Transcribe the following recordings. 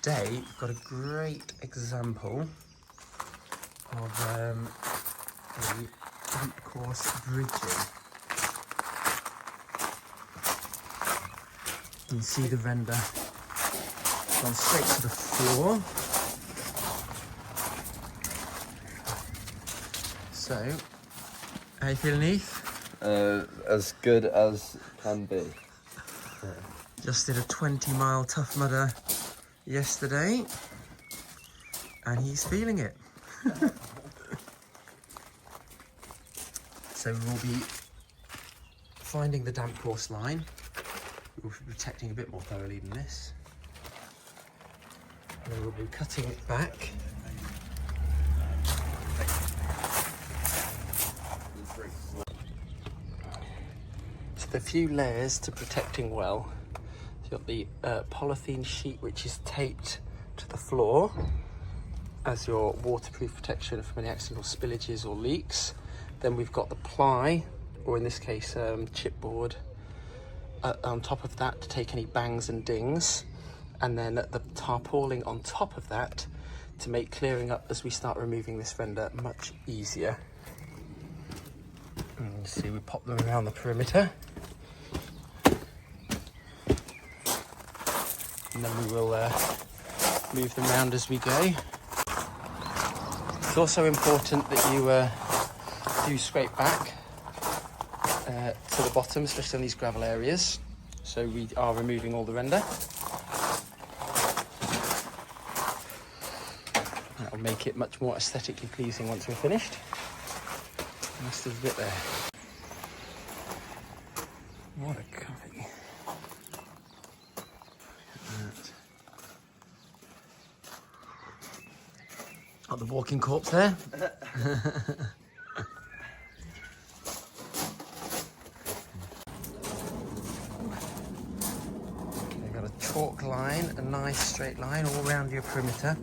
today we've got a great example of a damp course bridging. You can see the render gone straight to the floor. So, how you feeling, Heath? As good as can be. Just did a 20-mile Tough Mudder yesterday, and he's feeling it. So we'll be finding the damp course line. We'll be protecting a bit more thoroughly than this. And then we'll be cutting it back. So the few layers to protecting well. So you've got the polythene sheet which is taped to the floor as your waterproof protection from any accidental spillages or leaks. Then we've got the ply, or in this case chipboard, on top of that to take any bangs and dings, and then the tarpaulin on top of that to make clearing up as we start removing this render much easier. And you see we pop them around the perimeter, and then we will move them around as we go. It's also important that you do scrape back to the bottom, especially on these gravel areas. So we are removing all the render. That'll make it much more aesthetically pleasing once we're finished. Must have a bit there. What a copy. Got the walking corpse there. Chalk line, a nice straight line all around your perimeter.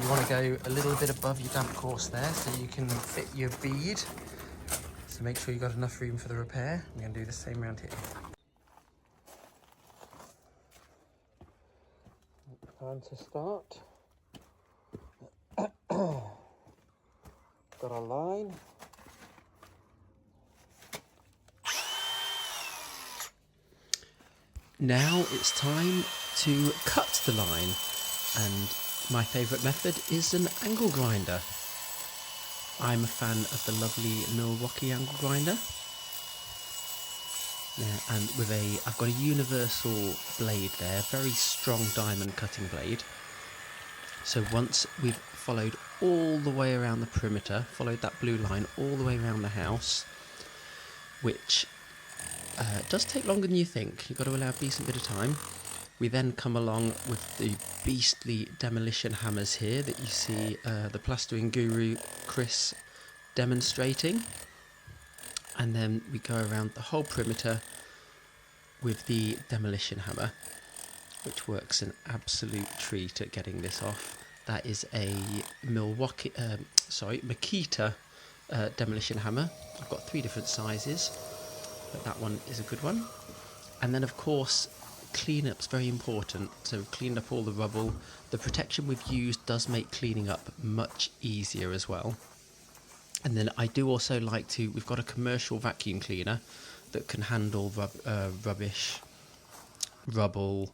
You want to go a little bit above your damp course there so you can fit your bead. So make sure you've got enough room for the repair. We're going to do the same around here. Time to start. Got our line. Now it's time to cut the line, and my favourite method is an angle grinder. I'm a fan of the lovely Milwaukee angle grinder. Yeah, and I've got a universal blade there, very strong diamond cutting blade. So once we've followed all the way around the perimeter, followed that blue line all the way around the house, which it does take longer than you think. You've got to allow a decent bit of time. We then come along with the beastly demolition hammers here that you see the Plasteringguru Chris demonstrating. And then we go around the whole perimeter with the demolition hammer, which works an absolute treat at getting this off. That is a Makita demolition hammer. I've got 3 different sizes, but that one is a good one. And then of course cleanup's very important, so we've cleaned up all the rubble. The protection we've used does make cleaning up much easier as well. And then I do also like to, we've got a commercial vacuum cleaner that can handle rubbish, rubble,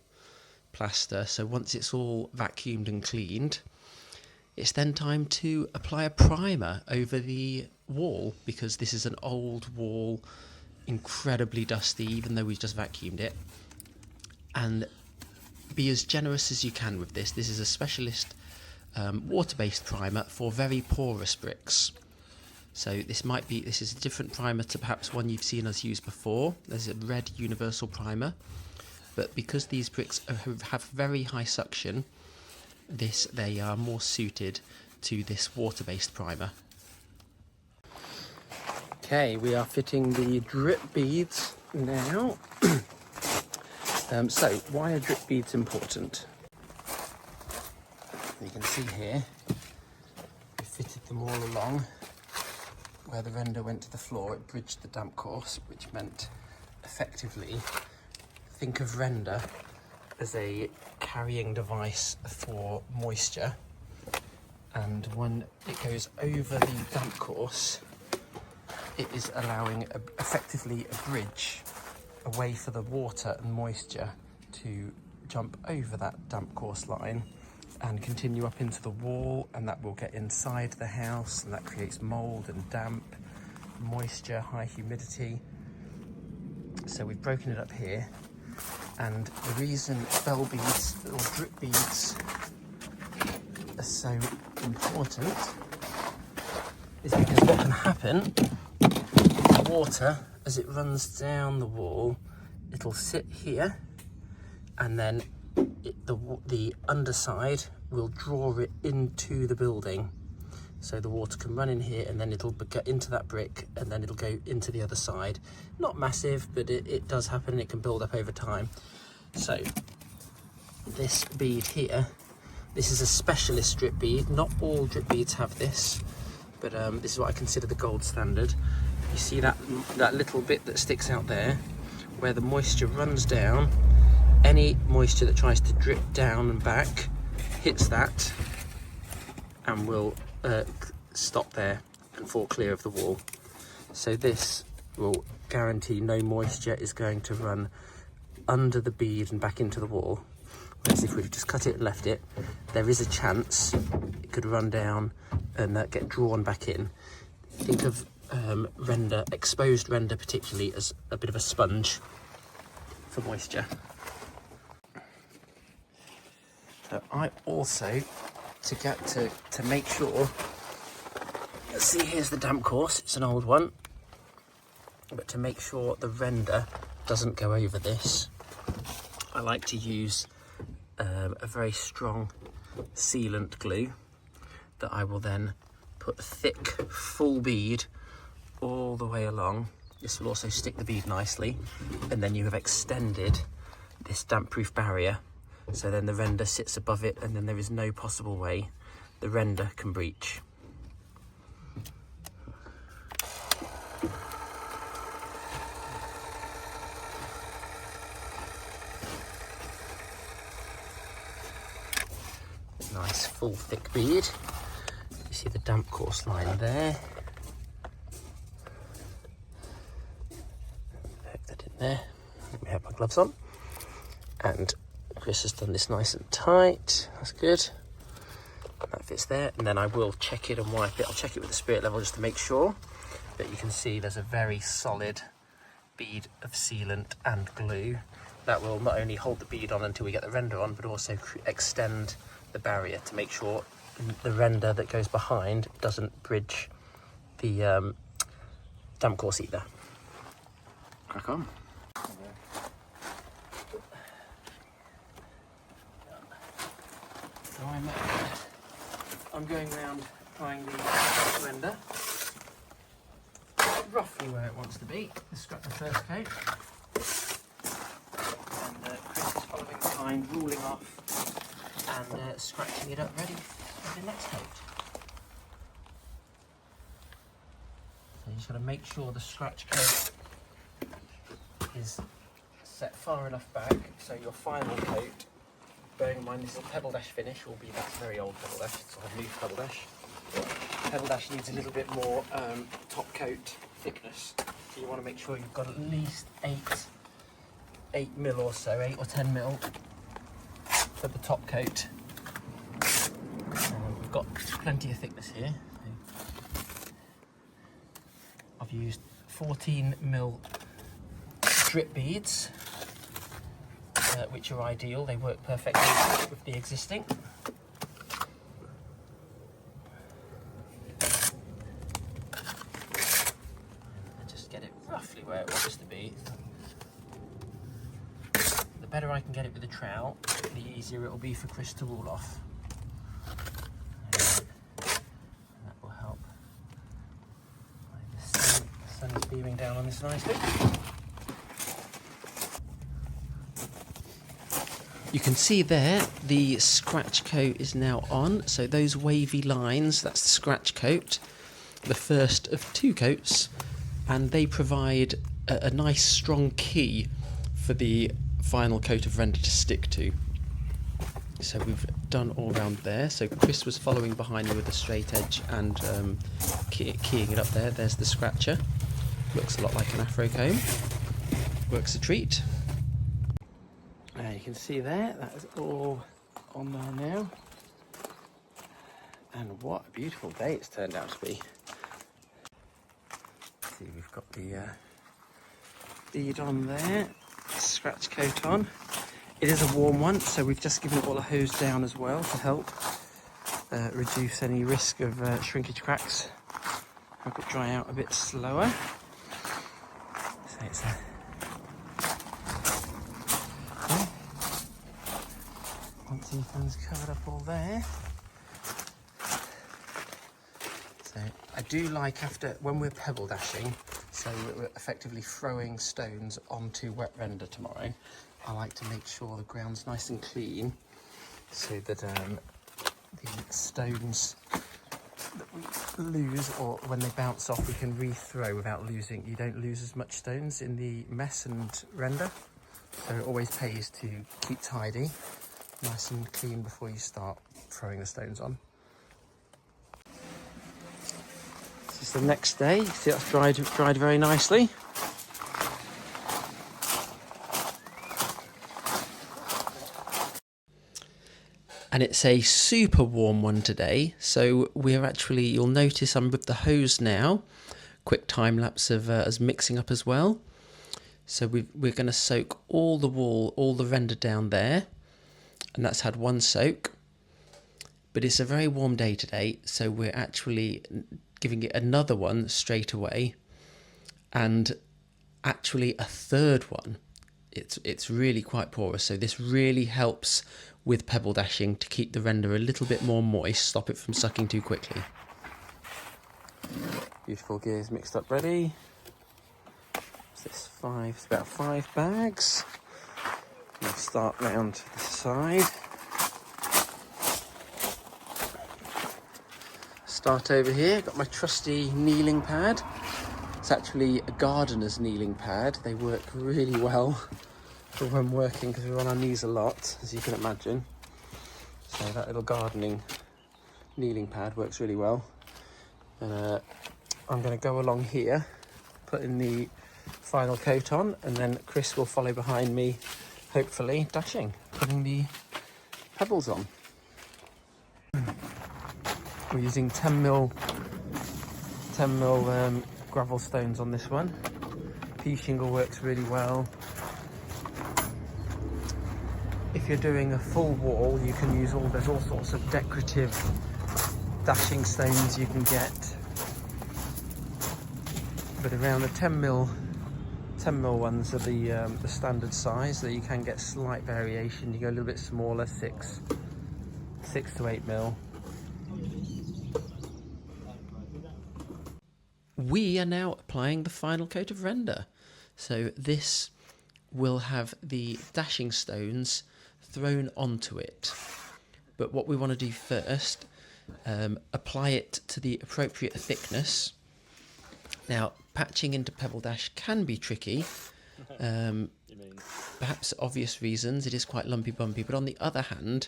plaster. So once it's all vacuumed and cleaned, it's then time to apply a primer over the wall, because this is an old wall, incredibly dusty even though we've just vacuumed it. And be as generous as you can with this. This is a specialist water-based primer for very porous bricks. So this is a different primer to perhaps one you've seen us use before. There's a red universal primer, but because these bricks have very high suction, they are more suited to this water-based primer. Okay, we are fitting the drip beads now. So why are drip beads important? You can see here, we fitted them all along where the render went to the floor. It bridged the damp course, which meant effectively, think of render as a carrying device for moisture, and when it goes over the damp course, it is allowing effectively a bridge, a way for the water and moisture to jump over that damp course line and continue up into the wall, and that will get inside the house, and that creates mould and damp, moisture, high humidity. So we've broken it up here, and the reason bell beads or drip beads are so important is because what can happen, the water as it runs down the wall, it'll sit here, and then the underside will draw it into the building, so the water can run in here, and then it'll get into that brick, and then it'll go into the other side. Not massive, but it does happen, and it can build up over time. So this bead here, this is a specialist drip bead. Not all drip beads have this, but this is what I consider the gold standard. You see that little bit that sticks out there, where the moisture runs down. Any moisture that tries to drip down and back hits that and will stop there and fall clear of the wall. So this will guarantee no moisture is going to run under the bead and back into the wall. Whereas if we've just cut it and left it, there is a chance it could run down and get drawn back in. Think of exposed render particularly, as a bit of a sponge for moisture. So I also, to make sure, let's see, here's the damp course, it's an old one, but to make sure the render doesn't go over this, I like to use a very strong sealant glue that I will then put thick full bead all the way along. This will also stick the bead nicely, and then you have extended this damp proof barrier, so then the render sits above it, and then there is no possible way the render can breach. Nice full thick bead. You see the damp course line there. Hook that in there. Let me have my gloves on. And Chris has done this nice and tight. That's good. That fits there. And then I will check it and wipe it. I'll check it with the spirit level just to make sure. But you can see there's a very solid bead of sealant and glue that will not only hold the bead on until we get the render on, but also extend the barrier to make sure the render that goes behind doesn't bridge the damp course either. Crack on. So I'm going around applying the render roughly where it wants to be. Let's scrap the first coat, and Chris is following behind, ruling off and scratching it up ready for the next coat. So you just got to make sure the scratch coat is set far enough back so your final coat, bearing in mind this is a pebble dash finish, will be that very old pebble dash, it's a new pebble dash. Pebble dash needs a little bit more top coat thickness, so you want to make sure you've got at least 8 mil or so, 8 or 10 mil for the top coat. We've got plenty of thickness here. I've used 14 mil drip beads, which are ideal. They work perfectly with the existing. And just get it roughly where it wants to be. The better I can get it with the trowel, the easier it will be for Chris to rule off. And that will help. The sun is beaming down on this nicely. You can see there the scratch coat is now on, so those wavy lines, that's the scratch coat, the first of 2 coats, and they provide a nice strong key for the final coat of render to stick to. So we've done all around there. So Chris was following behind me with a straight edge and keying it up there. There's the scratcher. Looks a lot like an afro comb. Works a treat. You can see there, that is all on there now. And what a beautiful day it's turned out to be. See, we've got the bead on there, scratch coat on. It is a warm one, so we've just given it all a hose down as well to help reduce any risk of shrinkage cracks. Help it dry out a bit slower. So it's once Ethan's covered up all there. So I do like when we're pebble dashing, so we're effectively throwing stones onto wet render tomorrow, I like to make sure the ground's nice and clean so that the stones that we lose, or when they bounce off, we can re-throw without losing. You don't lose as much stones in the mess and render, so it always pays to keep tidy, nice and clean before you start throwing the stones on. This is the next day. See, that's dried very nicely. And it's a super warm one today, so we're actually, you'll notice I'm with the hose now. Quick time lapse of us mixing up as well. So we're going to soak all the render down there, and that's had one soak. But it's a very warm day today, so we're actually giving it another one straight away, and actually a third one. It's really quite porous, so this really helps with pebble dashing to keep the render a little bit more moist, stop it from sucking too quickly. Beautiful gears mixed up ready. It's about 5 bags. We'll start round to the side. Start over here, got my trusty kneeling pad. It's actually a gardener's kneeling pad. They work really well for when working because we're on our knees a lot, as you can imagine. So that little gardening kneeling pad works really well. And I'm going to go along here, putting the final coat on, and then Chris will follow behind me, hopefully dashing, putting the pebbles on. We're using 10mm gravel stones on this one. Pea shingle works really well. If you're doing a full wall, you can use there's all sorts of decorative dashing stones you can get. But around the 10mm ones are the standard size, so you can get slight variation. You go a little bit smaller, 6 to 8mm. We are now applying the final coat of render. So this will have the dashing stones thrown onto it. But what we want to do first, apply it to the appropriate thickness. Now, patching into pebble dash can be tricky. Perhaps obvious reasons, it is quite lumpy bumpy, but on the other hand,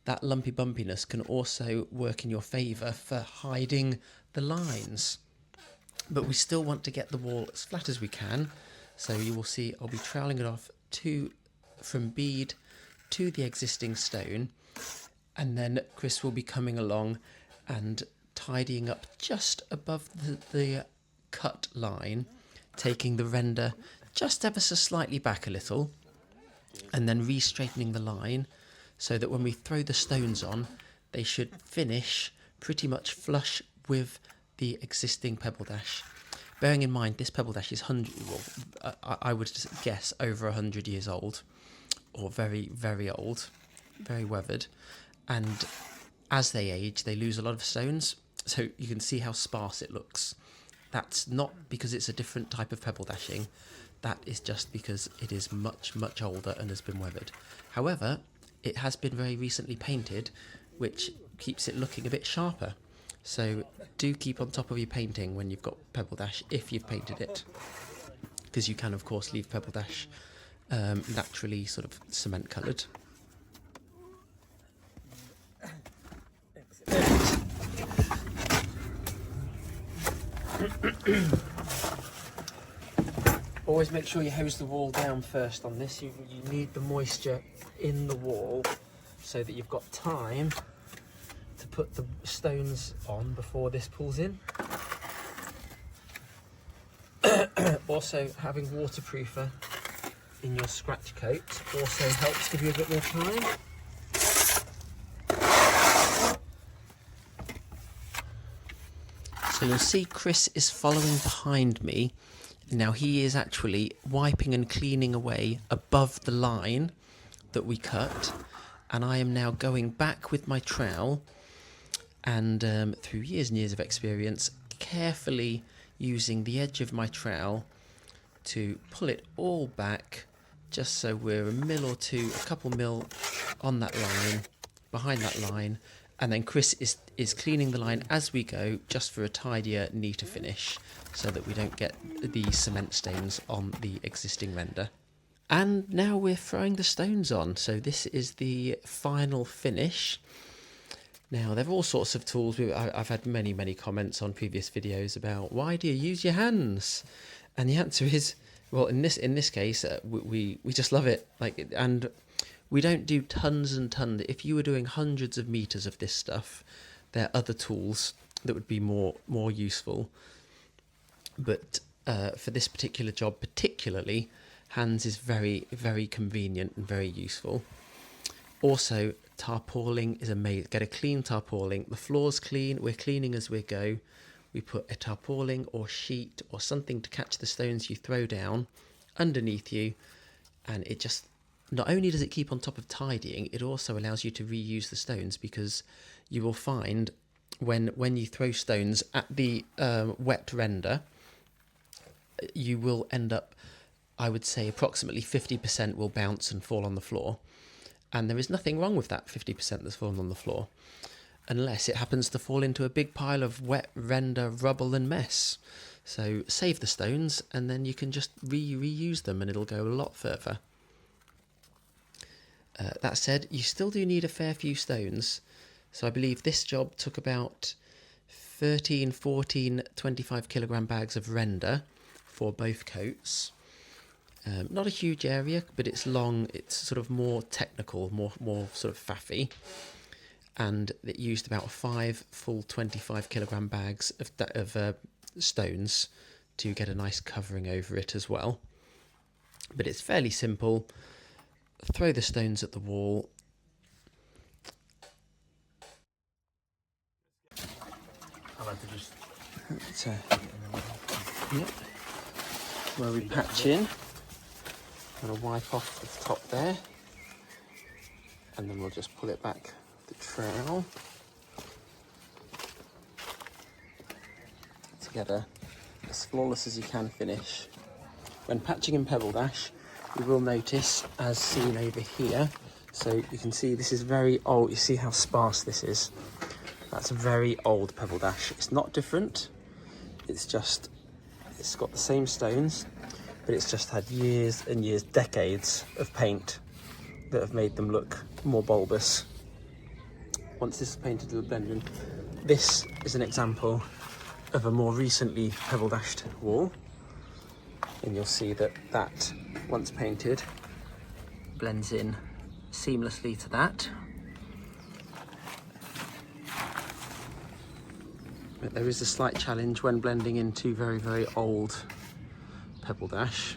that lumpy bumpiness can also work in your favour for hiding the lines. But we still want to get the wall as flat as we can, so you will see I'll be troweling it off from bead to the existing stone, and then Chris will be coming along and tidying up just above the cut line, taking the render just ever so slightly back a little, and then re-straightening the line so that when we throw the stones on, they should finish pretty much flush with the existing pebble dash. Bearing in mind this pebble dash is I would guess over 100 years old, or very, very old, very weathered, and as they age they lose a lot of stones, so you can see how sparse it looks. That's not because it's a different type of pebble dashing, that is just because it is much, much older and has been weathered. However, it has been very recently painted, which keeps it looking a bit sharper. So do keep on top of your painting when you've got pebble dash, if you've painted it, because you can of course leave pebble dash naturally sort of cement coloured. Always make sure you hose the wall down first on this. You need the moisture in the wall so that you've got time to put the stones on before this pulls in. Also, having waterproofer in your scratch coat also helps give you a bit more time. So you'll see Chris is following behind me. Now he is actually wiping and cleaning away above the line that we cut, and I am now going back with my trowel and through years and years of experience, carefully using the edge of my trowel to pull it all back, just so we're a mil or two, a couple mil on that line, behind that line, and then Chris is cleaning the line as we go, just for a tidier, neater finish, so that we don't get the cement stains on the existing render. And now we're throwing the stones on, so this is the final finish. Now, there are all sorts of tools. I've had many comments on previous videos about, why do you use your hands? And the answer is, well, in this case, we just love it. And we don't do tons and tons. If you were doing hundreds of meters of this stuff, there are other tools that would be more useful. But for this particular job particularly, hands is very convenient and very useful. Also, tarpauling is amazing. Get a clean tarpauling. The floor's clean. We're cleaning as we go. We put a tarpauling or sheet or something to catch the stones you throw down underneath you, and it just, not only does it keep on top of tidying, it also allows you to reuse the stones, because you will find when you throw stones at the wet render, you will end up, I would say approximately 50% will bounce and fall on the floor. And there is nothing wrong with that 50% that's fallen on the floor, unless it happens to fall into a big pile of wet render rubble and mess. So save the stones, and then you can just reuse them, and it'll go a lot further. That said, you still do need a fair few stones. So I believe this job took about 13, 14, 25 kilogram bags of render for both coats. Not a huge area, but it's long, it's sort of more technical, more sort of faffy. And it used about 5 full 25 kilogram bags of stones to get a nice covering over it as well. But it's fairly simple. Throw the stones at the wall. I like to just... Yep. Where we patch in. I'm going to wipe off the top there, and then we'll just pull it back with the trowel to get as flawless as you can finish. When patching in Pebble Dash, you will notice, as seen over here, so you can see this is very old. You see how sparse this is? That's a very old Pebble Dash. It's not different, it's just, it's got the same stones, but it's just had years and years, decades of paint that have made them look more bulbous. Once this is painted, it'll blend in. This is an example of a more recently pebble dashed wall, and you'll see that once painted, blends in seamlessly to that. But there is a slight challenge when blending into very old Pebble Dash.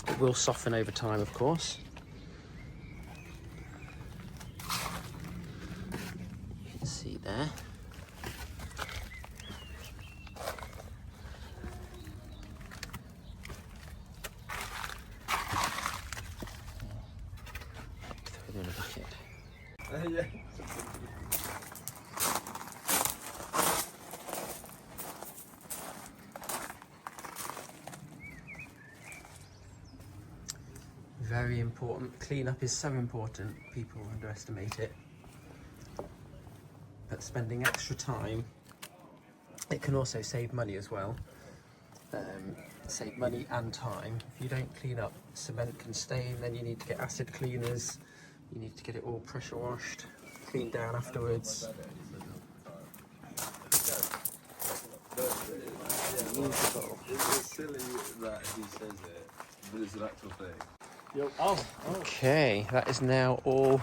It will soften over time, of course. You can see there. Throw it in a bucket. Yeah. Very important. Cleanup is so important. People underestimate it. But spending extra time, it can also save money as well. save money and time. If you don't clean up, cement can stain, then you need to get acid cleaners, you need to get it all pressure washed, cleaned down afterwards. It's silly that he says it, but it's an actual thing. Okay, that is now all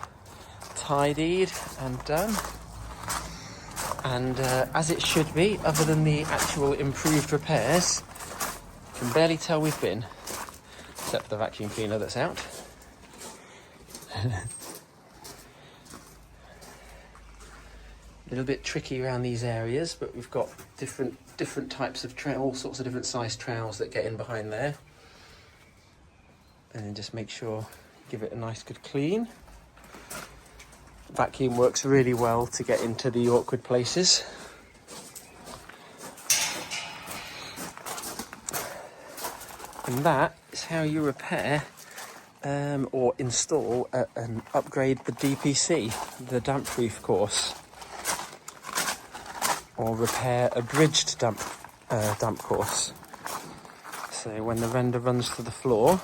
tidied and done. And as it should be, other than the actual improved repairs, you can barely tell we've been, except for the vacuum cleaner that's out. A little bit tricky around these areas, but we've got different types of all sorts of different size trowels that get in behind there. And then just make sure, give it a nice good clean. Vacuum works really well to get into the awkward places. And that is how you repair or install and upgrade the DPC, the damp proof course, or repair a bridged damp course. So when the render runs to the floor,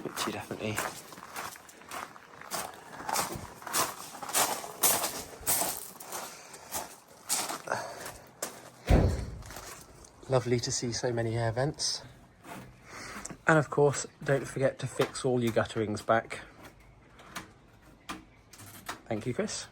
which you definitely lovely to see so many air vents. And of course, don't forget to fix all your gutterings back. Thank you, Chris.